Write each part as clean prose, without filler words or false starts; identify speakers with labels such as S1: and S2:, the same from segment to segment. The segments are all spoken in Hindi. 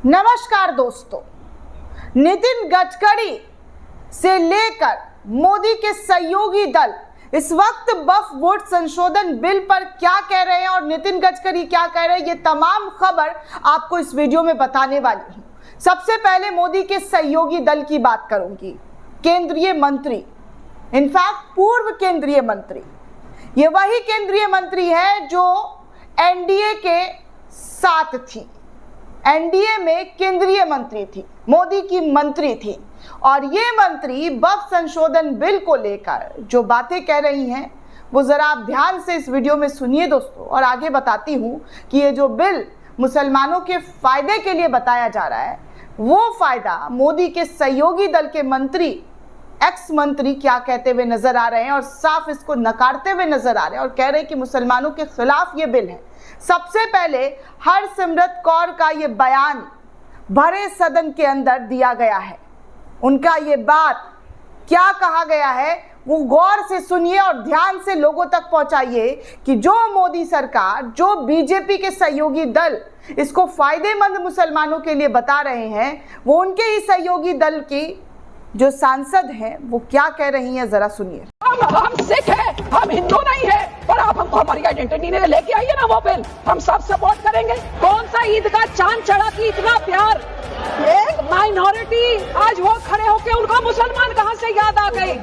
S1: नमस्कार दोस्तों, नितिन गडकरी से लेकर मोदी के सहयोगी दल इस वक्त वक्फ बोर्ड संशोधन बिल पर क्या कह रहे हैं और नितिन गडकरी क्या कह रहे हैं, ये तमाम खबर आपको इस वीडियो में बताने वाली हूं। सबसे पहले मोदी के सहयोगी दल की बात करूंगी। केंद्रीय मंत्री, इनफैक्ट पूर्व केंद्रीय मंत्री, ये वही केंद्रीय मंत्री है जो एनडीए के साथ थी। एनडीए में केंद्रीय मंत्री थी, मोदी की मंत्री थी, और ये मंत्री वक्फ संशोधन बिल को लेकर जो बातें कह रही हैं वो जरा आप ध्यान से इस वीडियो में सुनिए दोस्तों, और आगे बताती हूं कि ये जो बिल मुसलमानों के फायदे के लिए बताया जा रहा है वो फायदा मोदी के सहयोगी दल के मंत्री, एक्स मंत्री क्या कहते हुए नजर आ रहे हैं और साफ इसको नकारते हुए नजर आ रहे हैं और कह रहे हैं कि मुसलमानों के खिलाफ ये बिल है। सबसे पहले हरसिमरत कौर का ये बयान भरे सदन के अंदर दिया गया है। उनका ये बात क्या कहा गया है वो गौर से सुनिए और ध्यान से लोगों तक पहुंचाइए कि जो मोदी सरकार, जो बीजेपी के सहयोगी दल इसको फायदेमंद मुसलमानों के लिए बता रहे हैं, वो उनके ही सहयोगी दल की जो सांसद हैं वो क्या कह रही हैं, जरा सुनिए।
S2: हम सिख हैं, हम हिंदू नहीं है, पर आप हमको हमारी आइडेंटिटी ने लेके आइए ना वो बिल, हम सब सपोर्ट करेंगे। कौन सा ईद का चांद चढ़ा कि इतना प्यार, एक माइनॉरिटी आज वो खड़े होके उनको मुसलमान कहां से याद आ गए।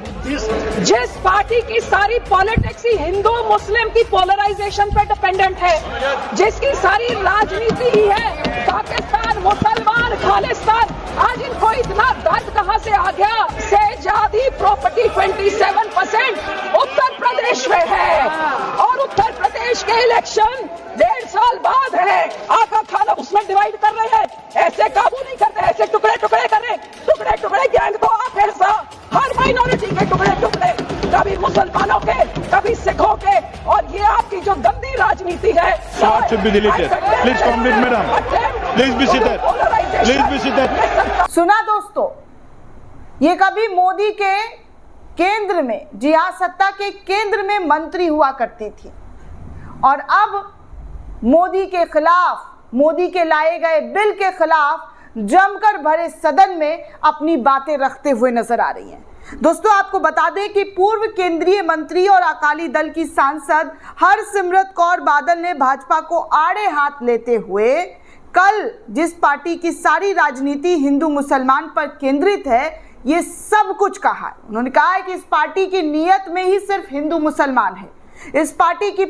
S2: जिस पार्टी की सारी पॉलिटिक्स ही हिंदू मुस्लिम की पोलराइजेशन पे डिपेंडेंट है, जिसकी सारी राजनीति ही है पाकिस्तान, मुसलमान, खालिस्तान, आज इनको इतना दर्द कहां से आ गया। सेजादी प्रॉपर्टी 27% उत्तर प्रदेश में है और उत्तर प्रदेश के इलेक्शन 1.5 साल बाद है। आका खाना उसमें डिवाइड कर रहे हैं, ऐसे काबू नहीं करते, ऐसे टुकड़े टुकड़े कर रहे, टुकड़े टुकड़े गैंग तो आप ऐसा हर माइनॉरिटी के टुकड़े टुकड़े, कभी मुसलमानों के, कभी सिखों के, और ये आपकी जो गंदी राजनीति है।
S3: Please complete madam, please be seated, please be seated.
S1: सुना दोस्तों, ये कभी मोदी के केंद्र में, जी हाँ, सत्ता के केंद्र में मंत्री हुआ करती थी और अब मोदी के खिलाफ, मोदी के लाए गए बिल के खिलाफ जमकर भरे सदन में अपनी बातें रखते हुए नजर आ रही हैं। दोस्तों, आपको बता दें कि पूर्व केंद्रीय मंत्री और अकाली दल की सांसद हरसिमरत कौर बादल ने भाजपा को आड़े हाथ लेते हुए कल जिस पार्टी की सारी राजनीति हिंदू मुसलमान पर केंद्रित है, ये सब कुछ कहा है। उन्होंने कहा है कि इस पार्टी की नीयत में ही सिर्फ हिंदू मुसलमान है, इस पार्टी की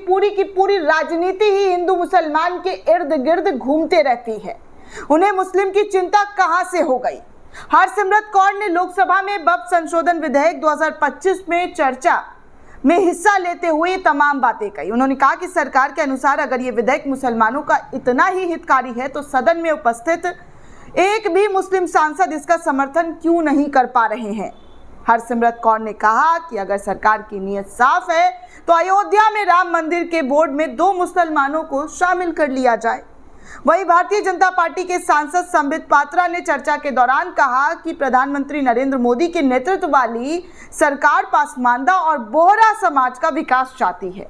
S1: पूरी राजनीति ही हिंदू मुसलमान के इर्द गिर्द घूमते रहती है। उन्हें मुस्लिम की चिंता कहां से हो गई। हरसिमरत कौर ने लोकसभा में वक्फ संशोधन विधेयक 2025 में चर्चा में हिस्सा लेते हुए तमाम बातें कही। उन्होंने कहा कि सरकार के अनुसार अगर ये विधेयक मुसलमानों का इतना ही हितकारी है तो सदन में उपस्थित एक भी मुस्लिम सांसद इसका समर्थन क्यों नहीं कर पा रहे हैं। हरसिमरत कौर ने कहा कि अगर सरकार की नीयत साफ है तो अयोध्या में राम मंदिर के बोर्ड में 2 मुसलमानों को शामिल कर लिया जाए। वहीं भारतीय जनता पार्टी के सांसद संबित पात्रा ने चर्चा के दौरान कहा कि प्रधानमंत्री नरेंद्र मोदी के नेतृत्व वाली सरकार पासमानदा और बोहरा समाज का विकास चाहती है,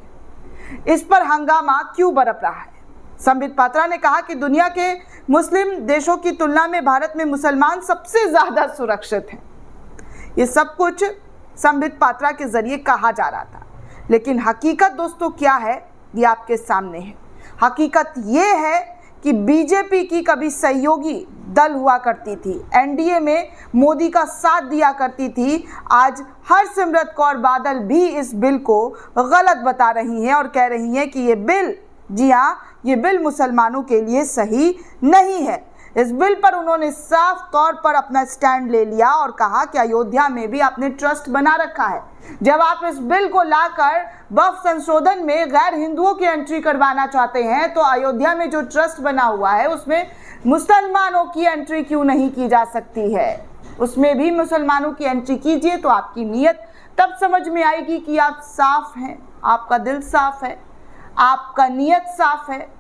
S1: इस पर हंगामा क्यों बरप रहा है। संबित पात्रा ने कहा कि दुनिया के मुस्लिम देशों की तुलना में भारत में मुसलमान सबसे ज्यादा सुरक्षित हैं। ये सब कुछ संबित पात्रा के जरिए कहा जा रहा था, लेकिन हकीकत दोस्तों क्या है ये आपके सामने है। हकीकत ये है कि बीजेपी की कभी सहयोगी दल हुआ करती थी, एनडीए में मोदी का साथ दिया करती थी, आज हरसिमरत कौर बादल भी इस बिल को गलत बता रही हैं और कह रही हैं कि ये बिल, जी हाँ, ये बिल मुसलमानों के लिए सही नहीं है। इस बिल पर उन्होंने साफ तौर पर अपना स्टैंड ले लिया और कहा कि अयोध्या में भी आपने ट्रस्ट बना रखा है। जब आप इस बिल को लाकर वक्फ संशोधन में गैर हिंदुओं की एंट्री करवाना चाहते हैं तो अयोध्या में जो ट्रस्ट बना हुआ है उसमें मुसलमानों की एंट्री क्यों नहीं की जा सकती है। उसमें भी मुसलमानों की एंट्री कीजिए तो आपकी नीयत तब समझ में आएगी कि आप साफ हैं, आपका दिल साफ है, आपका नीयत साफ है।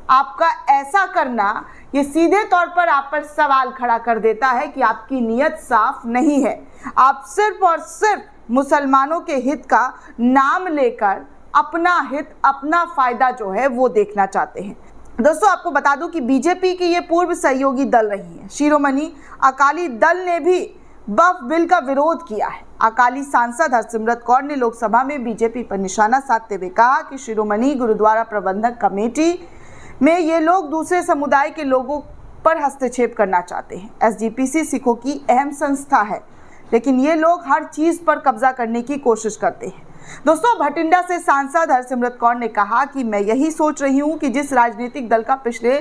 S1: आपका ऐसा करना ये सीधे तौर पर आप पर सवाल खड़ा कर देता है कि आपकी नीयत साफ नहीं है। आप सिर्फ और सिर्फ मुसलमानों के हित का नाम लेकर अपना हित, अपना फायदा जो है वो देखना चाहते हैं। दोस्तों आपको बता दूं कि बीजेपी की ये पूर्व सहयोगी दल रही है। शिरोमणि अकाली दल ने भी वक्फ बिल का विरोध किया है। अकाली सांसद हरसिमरत कौर ने लोकसभा में बीजेपी पर निशाना साधते हुए कहा कि शिरोमणि गुरुद्वारा प्रबंधक कमेटी में ये लोग दूसरे समुदाय के लोगों पर हस्तक्षेप करना चाहते हैं। एसजीपीसी सिखों की अहम संस्था है, लेकिन ये लोग हर चीज पर कब्जा करने की कोशिश करते हैं। दोस्तों भटिंडा से सांसद हरसिमरत कौर ने कहा कि मैं यही सोच रही हूं कि जिस राजनीतिक दल का पिछले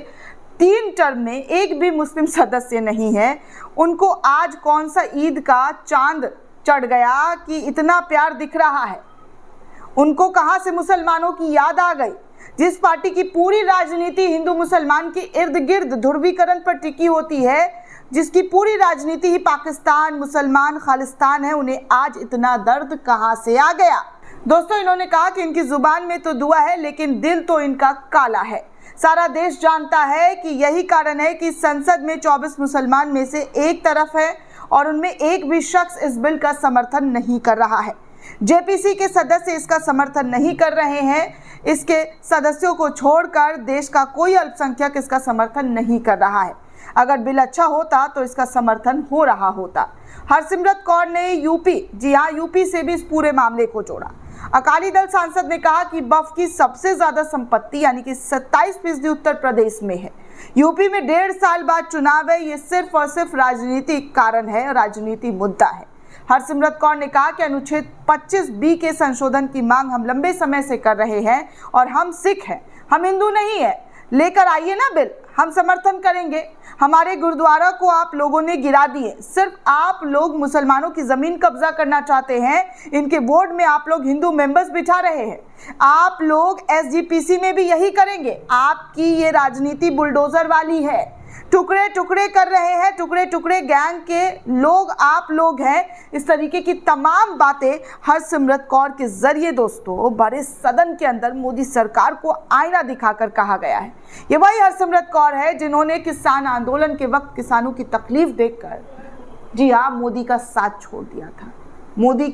S1: 3 टर्म में एक भी मुस्लिम सदस्य नहीं है, उनको आज कौन सा ईद का चांद चढ़ गया कि इतना प्यार दिख रहा है। उनको कहां से मुसलमानों की याद आ गई। जिस पार्टी की पूरी राजनीति हिंदू मुसलमान के इर्द गिर्द ध्रुवीकरण पर टिकी होती है, जिसकी पूरी राजनीति ही पाकिस्तान, मुसलमान, खालिस्तान है, उन्हें आज इतना दर्द कहां से आ गया। दोस्तों इन्होंने कहा कि इनकी जुबान में तो दुआ है, लेकिन दिल तो इनका काला है। सारा देश जानता है कि यही कारण है कि संसद में 24 मुसलमान में से एक तरफ है और उनमें एक भी शख्स इस बिल का समर्थन नहीं कर रहा है। जेपीसी के सदस्य इसका समर्थन नहीं कर रहे हैं। इसके सदस्यों को छोड़कर देश का कोई अल्पसंख्यक इसका समर्थन नहीं कर रहा है। अगर बिल अच्छा होता तो इसका समर्थन हो रहा होता। हरसिमरत कौर ने यूपी से भी इस पूरे मामले को जोड़ा। अकाली दल सांसद ने कहा कि वक्फ की सबसे ज्यादा संपत्ति यानी कि 27% उत्तर प्रदेश में है। यूपी में 1.5 साल बाद चुनाव है। ये सिर्फ और सिर्फ राजनीतिक कारण है, राजनीति मुद्दा है। हरसिमरत कौर ने कहा कि अनुच्छेद 25B के संशोधन की मांग हम लंबे समय से कर रहे हैं और हम सिख हैं, हम हिंदू नहीं है। लेकर आइए ना बिल, हम समर्थन करेंगे। हमारे गुरुद्वारा को आप लोगों ने गिरा दिए। सिर्फ आप लोग मुसलमानों की जमीन कब्जा करना चाहते हैं। इनके बोर्ड में आप लोग हिंदू मेंबर्स बिठा रहे हैं। आप लोग एसजीपीसी में भी यही करेंगे। आपकी ये राजनीति बुलडोजर वाली है, टुकड़े टुकड़े कर रहे हैं, टुकड़े टुकड़े गैंग के लोग आप लोग हैं। इस तरीके की तमाम बातें हरसिमरत कौर के जरिए दोस्तों बड़े सदन के अंदर मोदी सरकार को आईना दिखाकर कहा गया है। ये वही हरसिमरत कौर है जिन्होंने किसान आंदोलन के वक्त किसानों की तकलीफ देखकर जी हाँ मोदी का साथ छोड़ दिया था। मोदी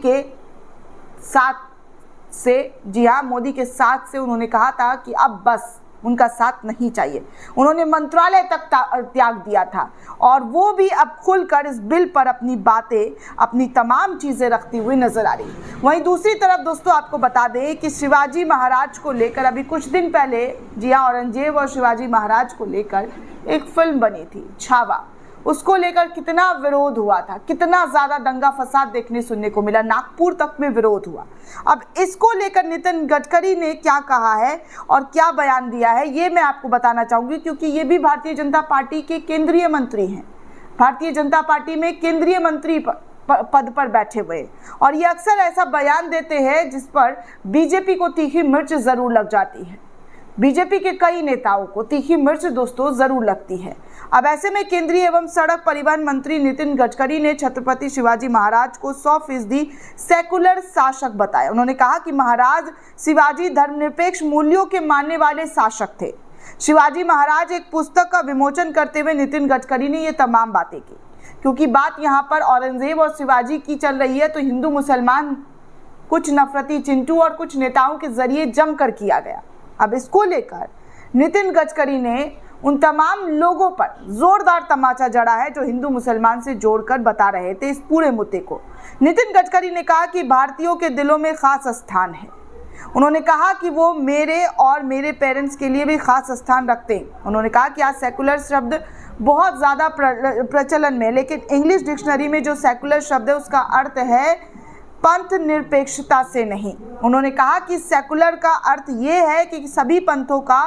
S1: के साथ से उन्होंने कहा था कि अब बस उनका साथ नहीं चाहिए। उन्होंने मंत्रालय तक त्याग दिया था और वो भी अब खुलकर इस बिल पर अपनी बातें, अपनी तमाम चीज़ें रखती हुई नजर आ रही। वहीं दूसरी तरफ दोस्तों आपको बता दें कि शिवाजी महाराज को लेकर अभी कुछ दिन पहले औरंगजेब और शिवाजी महाराज को लेकर एक फिल्म बनी थी छावा। उसको लेकर कितना विरोध हुआ था, कितना ज़्यादा दंगा फसाद देखने सुनने को मिला, नागपुर तक में विरोध हुआ। अब इसको लेकर नितिन गडकरी ने क्या कहा है और क्या बयान दिया है ये मैं आपको बताना चाहूँगी, क्योंकि ये भी भारतीय जनता पार्टी के केंद्रीय मंत्री हैं। भारतीय जनता पार्टी में केंद्रीय मंत्री पद पर बैठे हुए और ये अक्सर ऐसा बयान देते हैं जिस पर बीजेपी को तीखी मिर्च ज़रूर लग जाती है। बीजेपी के कई नेताओं को तीखी मिर्च दोस्तों जरूर लगती है। अब ऐसे में केंद्रीय एवं सड़क परिवहन मंत्री नितिन गडकरी ने छत्रपति शिवाजी महाराज को 100% सेकुलर शासक बताया। उन्होंने कहा कि महाराज शिवाजी धर्मनिरपेक्ष मूल्यों के मानने वाले शासक थे। शिवाजी महाराज एक पुस्तक का विमोचन करते हुए नितिन गडकरी ने ये तमाम बातें की। क्योंकि बात यहाँ पर औरंगजेब और शिवाजी की चल रही है, तो हिंदू मुसलमान कुछ नफरती चिंटू और कुछ नेताओं के जरिए जमकर किया गया। अब इसको लेकर नितिन गडकरी ने उन तमाम लोगों पर जोरदार तमाचा जड़ा है जो हिंदू मुसलमान से जोड़कर बता रहे थे इस पूरे मुद्दे को। नितिन गडकरी ने कहा कि भारतीयों के दिलों में खास स्थान है। उन्होंने कहा कि वो मेरे और मेरे पेरेंट्स के लिए भी खास स्थान रखते हैं। उन्होंने कहा कि आज सेकुलर शब्द बहुत ज़्यादा प्रचलन में है, लेकिन इंग्लिश डिक्शनरी में जो सेकुलर शब्द है उसका अर्थ है पंथ निरपेक्षता से नहीं। उन्होंने कहा कि सेकुलर का अर्थ ये है कि सभी पंथों का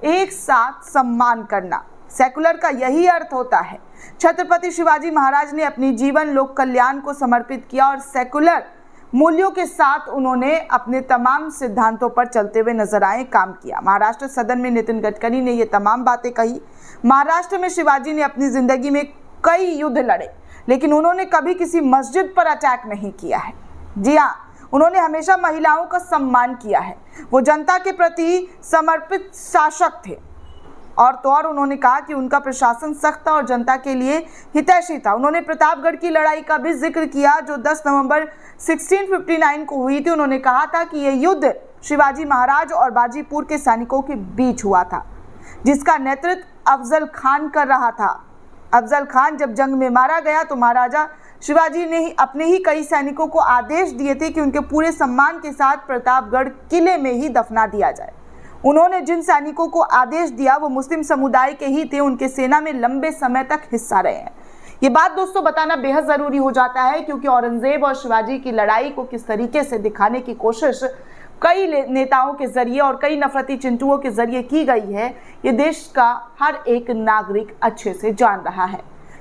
S1: एक साथ सम्मान करना। सेकुलर का यही अर्थ होता है। छत्रपति शिवाजी महाराज ने अपनी जीवन लोक कल्याण को समर्पित किया और सेकुलर मूल्यों के साथ उन्होंने अपने तमाम सिद्धांतों पर चलते हुए नजर आए, काम किया। महाराष्ट्र सदन में नितिन गडकरी ने ये तमाम बातें कही। महाराष्ट्र में शिवाजी ने अपनी जिंदगी में कई युद्ध लड़े, लेकिन उन्होंने कभी किसी मस्जिद पर अटैक नहीं किया है। जी हाँ, उन्होंने हमेशा महिलाओं का सम्मान किया है। वो जनता के प्रति समर्पित शासक थे। और तो और उन्होंने कहा कि उनका प्रशासन सख्त था और जनता के लिए हितैषी था। उन्होंने प्रतापगढ़ की लड़ाई का भी जिक्र किया जो 10 नवंबर 1659 को हुई थी। उन्होंने कहा था कि यह युद्ध शिवाजी महाराज और बाजीपुर के सैनिकों के बीच हुआ था। जिसका नेतृत्व अफजल खान कर रहा था। अफजल खान जब जंग में मारा गया तो महाराजा शिवाजी ने अपने ही कई सैनिकों को आदेश दिए थे कि उनके पूरे सम्मान के साथ प्रतापगढ़ किले में ही दफना दिया जाए। उन्होंने जिन सैनिकों को आदेश दिया वो मुस्लिम समुदाय के ही थे, उनके सेना में लंबे समय तक हिस्सा रहे हैं। ये बात दोस्तों बताना बेहद ज़रूरी हो जाता है, क्योंकि औरंगजेब और शिवाजी की लड़ाई को किस तरीके से दिखाने की कोशिश कई नेताओं के जरिए और कई नफरती चिंटुओं के जरिए की गई है, ये देश का हर एक नागरिक अच्छे से जान रहा है।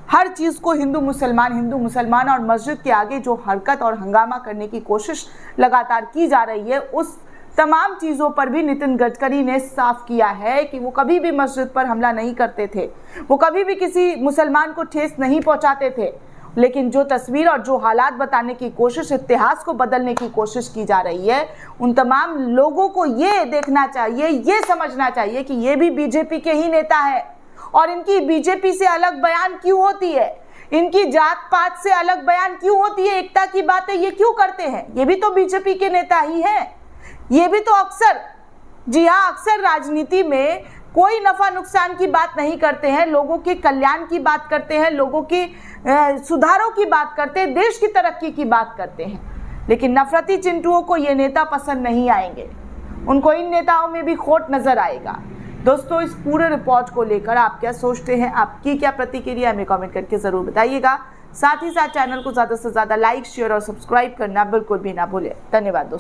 S1: हर चीज़ को हिंदू मुसलमान और मस्जिद के आगे जो हरकत और हंगामा करने की कोशिश लगातार की जा रही है, उस तमाम चीज़ों पर भी नितिन गडकरी ने साफ किया है कि वो कभी भी मस्जिद पर हमला नहीं करते थे, वो कभी भी किसी मुसलमान को ठेस नहीं पहुंचाते थे। लेकिन जो तस्वीर और जो हालात बताने की कोशिश, इतिहास को बदलने की कोशिश की जा रही है, उन तमाम लोगों को ये देखना चाहिए, ये समझना चाहिए कि ये भी बीजेपी के ही नेता है और इनकी बीजेपी से अलग बयान क्यों होती है, इनकी जात पात से अलग बयान क्यों होती है, एकता की बातें ये क्यों करते हैं। ये भी तो बीजेपी के नेता ही हैं। ये भी तो अक्सर, जी हाँ, अक्सर राजनीति में कोई नफा नुकसान की बात नहीं करते हैं, लोगों के कल्याण की बात करते हैं, लोगों के सुधारों की बात करते हैं, देश की तरक्की की बात करते हैं। लेकिन नफरती चिंटुओं को ये नेता पसंद नहीं आएंगे, उनको इन नेताओं में भी खोट नजर आएगा। दोस्तों, इस पूरे रिपोर्ट को लेकर आप क्या सोचते हैं, आपकी क्या प्रतिक्रिया, हमें कमेंट करके ज़रूर बताइएगा। साथ ही साथ चैनल को ज़्यादा से ज़्यादा लाइक, शेयर और सब्सक्राइब करना बिल्कुल भी ना भूलें। धन्यवाद दोस्तों।